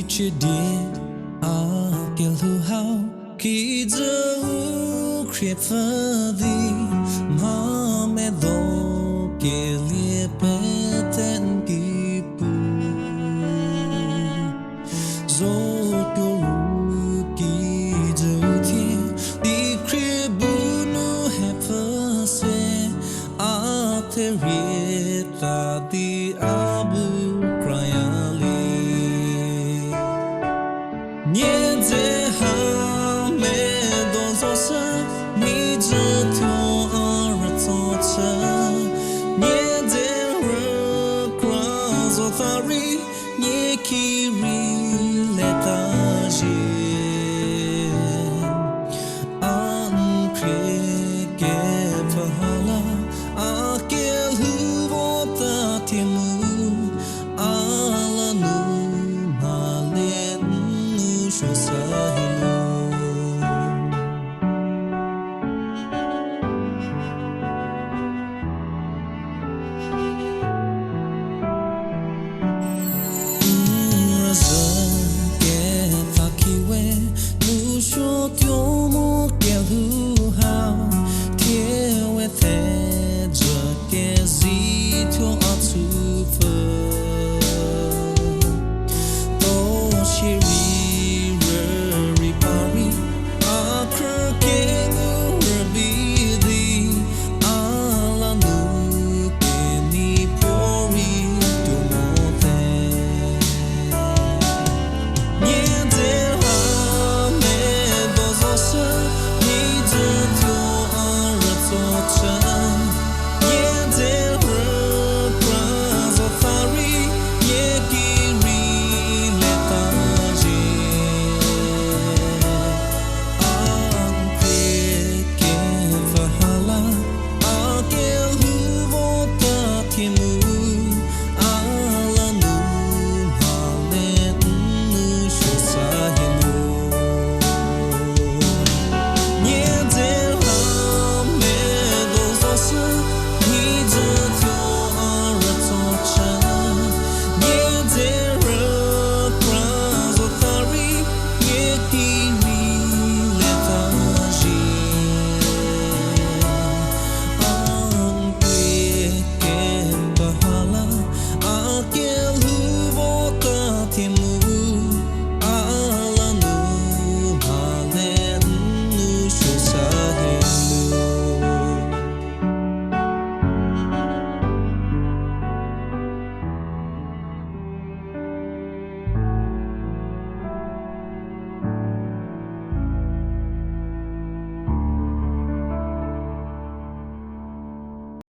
chỉ điện à kia lu hao khi dấu khép phơ đi mà mẹ đồ kia lia bé tên kỳ pu rồi tiêu lu kỳ dấu thiên đi khép bu nu hẹp phơ se à thế riết ta đi abu krayali nhẹ dễ ha mẹ đón gió sa mi giờ theo ở gió cha nhẹ dễ rơ qua gió ta ri nhẹ kiri lệ ta